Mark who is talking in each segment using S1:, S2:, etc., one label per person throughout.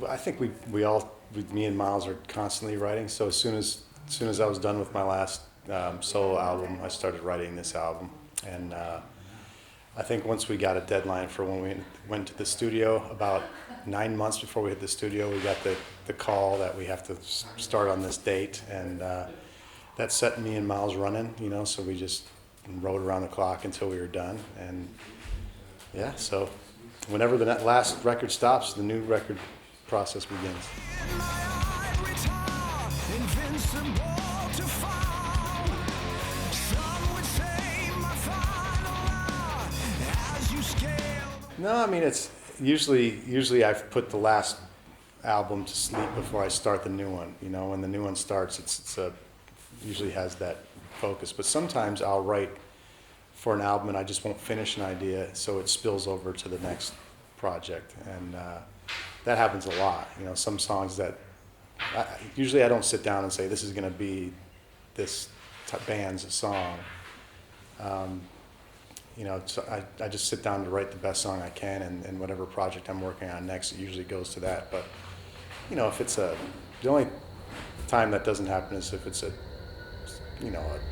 S1: I think me and Miles are constantly writing. So as soon as I was done with my last solo album, I started writing this album. And I think once we got a deadline for when we went to the studio, about 9 months before we hit the studio, we got the call that we have to start on this date. And that set me and Miles running, so we just rode around the clock until we were done. And yeah, so whenever the last record stops, the new record process begins. No, I mean, it's usually I've put the last album to sleep before I start the new one. When the new one starts, it's usually has that focus. But sometimes I'll write for an album and I just won't finish an idea, so it spills over to the next project, and that happens a lot. Some songs that usually I don't sit down and say this is going to be this band's song. So I just sit down to write the best song I can, and whatever project I'm working on next, it usually goes to that. But if it's the only time that doesn't happen is if it's a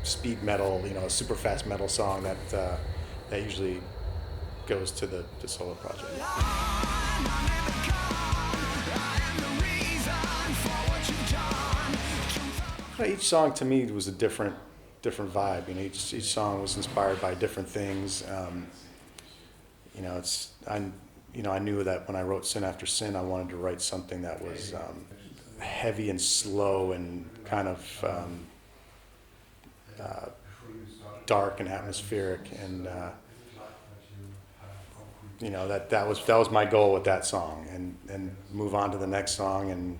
S1: speed metal, a super fast metal song that usually goes to the solo project. Each song to me was a different vibe. Each song was inspired by different things. I knew that when I wrote Sin After Sin, I wanted to write something that was heavy and slow and kind of dark and atmospheric, and that was my goal with that song, and move on to the next song and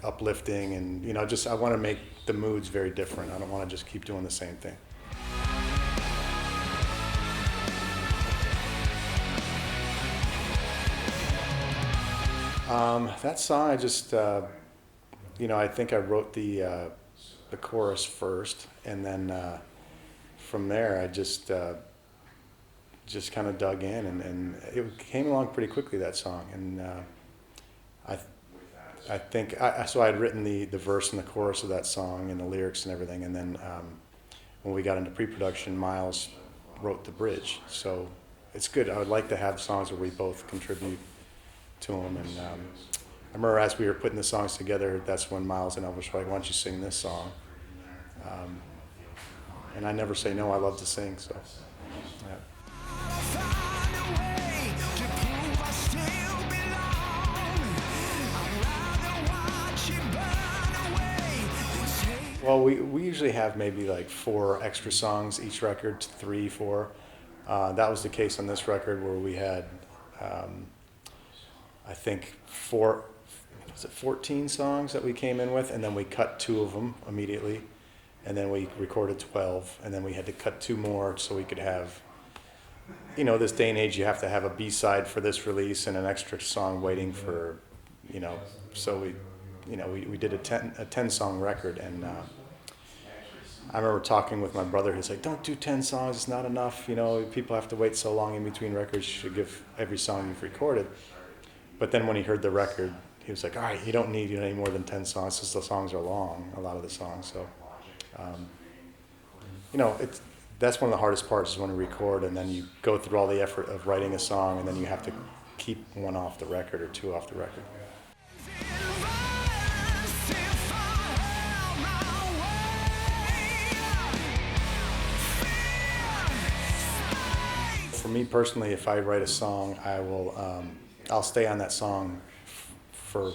S1: uplifting, and I want to make the moods very different. I don't want to just keep doing the same thing. That song, I just I think I wrote the chorus first, and then from there I just kind of dug in, and it came along pretty quickly, that song. And I think so I had written the verse and the chorus of that song and the lyrics and everything, and then when we got into pre-production, Miles wrote the bridge. So it's good. I would like to have songs where we both contribute to them. And I remember as we were putting the songs together, that's when Miles and Elvis were like, "Why don't you sing this song?" And I never say no. I love to sing, so yeah. Well, we usually have maybe like 4 extra songs each record, 3, 4. That was the case on this record, where we had, I think, 14 songs that we came in with, and then we cut 2 of them immediately, and then we recorded 12, and then we had to cut 2 more so we could have, this day and age, you have to have a B-side for this release and an extra song waiting for, so we did a 10-song record, and I remember talking with my brother. He's like, "Don't do 10 songs, it's not enough, people have to wait so long in between records, you should give every song you've recorded." But then when he heard the record, he was like, "All right, you don't need any more than 10 songs, because the songs are long, a lot of the songs." So, that's one of the hardest parts, is when you record and then you go through all the effort of writing a song, and then you have to keep one off the record or 2 off the record. For me personally, if I write a song, I'll stay on that song for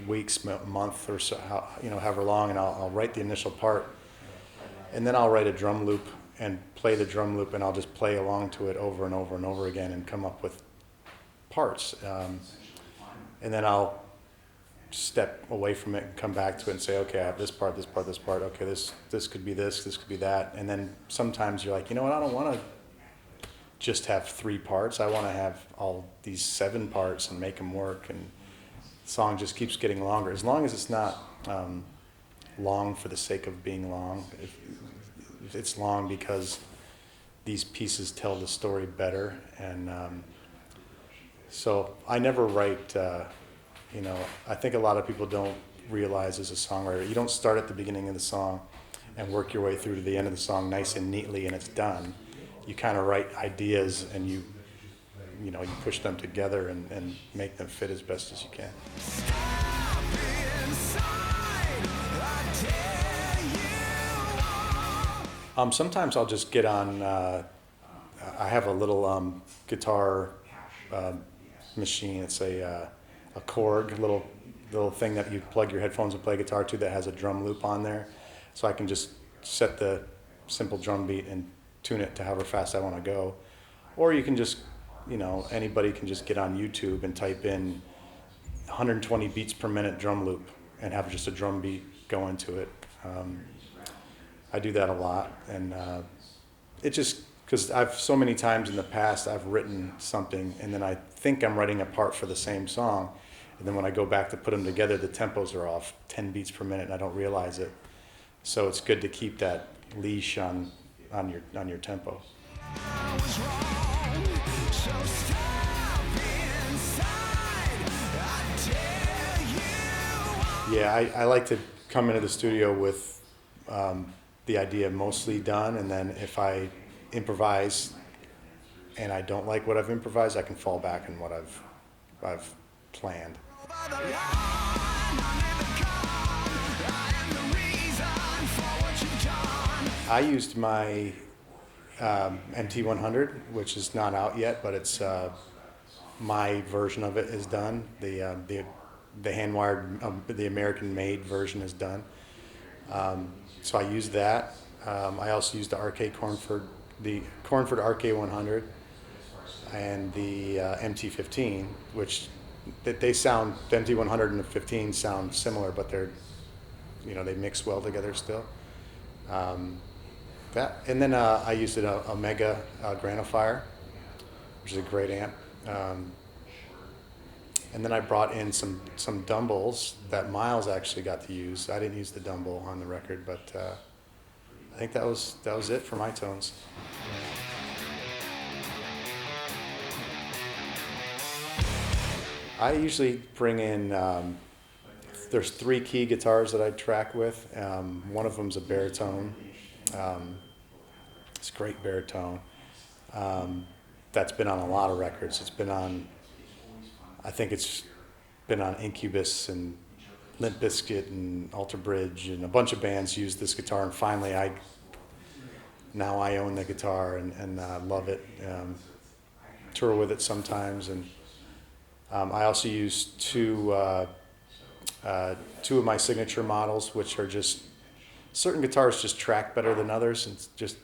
S1: weeks, month, or so, however long, and I'll write the initial part, and then I'll write a drum loop and play the drum loop, and I'll just play along to it over and over and over again and come up with parts, and then I'll step away from it and come back to it and say, okay, I have this part, this part, this part, okay, this could be this could be that, and then sometimes you're like, I don't want to just have 3 parts, I want to have all these 7 parts and make them work, and the song just keeps getting longer, as long as it's not long for the sake of being long. If it's long because these pieces tell the story better, and so I never write You know, I think a lot of people don't realize as a songwriter, you don't start at the beginning of the song and work your way through to the end of the song nice and neatly and it's done. You kind of write ideas and you push them together and make them fit as best as you can. Sometimes I'll just get on, I have a little guitar machine. It's a Korg, little thing that you plug your headphones and play guitar to that has a drum loop on there. So I can just set the simple drum beat and tune it to however fast I want to go. Or you can just, anybody can just get on YouTube and type in 120 beats per minute drum loop and have just a drum beat go into it. I do that a lot, and it just, because I've so many times in the past I've written something and then I think I'm writing a part for the same song, and then when I go back to put them together, the tempos are off 10 beats per minute and I don't realize it. So it's good to keep that leash on your tempo. Yeah, I like to come into the studio with the idea mostly done, and then if I improvise and I don't like what I've improvised, I can fall back on what I've planned. I used my MT100, which is not out yet, but it's my version of it is done. The hand-wired, the American-made version is done. So I used that. I also used the Cornford RK100 and the MT15, which they sound, the MT100 and the 15 sound similar, but they're, they mix well together still. And then I used an Omega Granifier, which is a great amp. And then I brought in some Dumbles that Miles actually got to use. I didn't use the Dumble on the record, but I think that was it for my tones. I usually bring in, there's 3 key guitars that I track with. One of them's a baritone. It's a great baritone. That's been on a lot of records. I think it's been on Incubus and Limp Bizkit and Alter Bridge, and a bunch of bands use this guitar, and finally now I own the guitar and love it. Tour with it sometimes, and I also use two of my signature models, which are just, certain guitars just track better than others, and just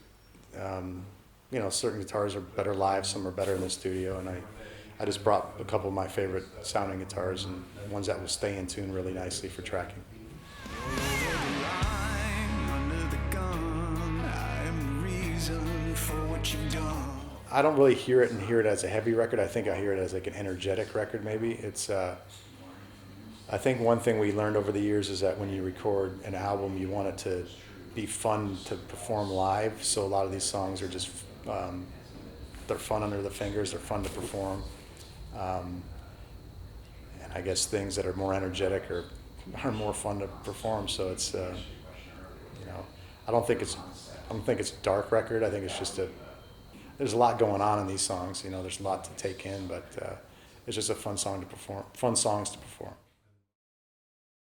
S1: certain guitars are better live, some are better in the studio, and I just brought a couple of my favorite sounding guitars and ones that will stay in tune really nicely for tracking. I don't really hear it as a heavy record. I think I hear it as like an energetic record maybe. It's I think one thing we learned over the years is that when you record an album, you want it to be fun to perform live. So a lot of these songs are just they're fun under the fingers, they're fun to perform. And I guess things that are more energetic are more fun to perform. So it's I don't think it's a dark record. I think it's just there's a lot going on in these songs. There's a lot to take in, but it's just a fun songs to perform.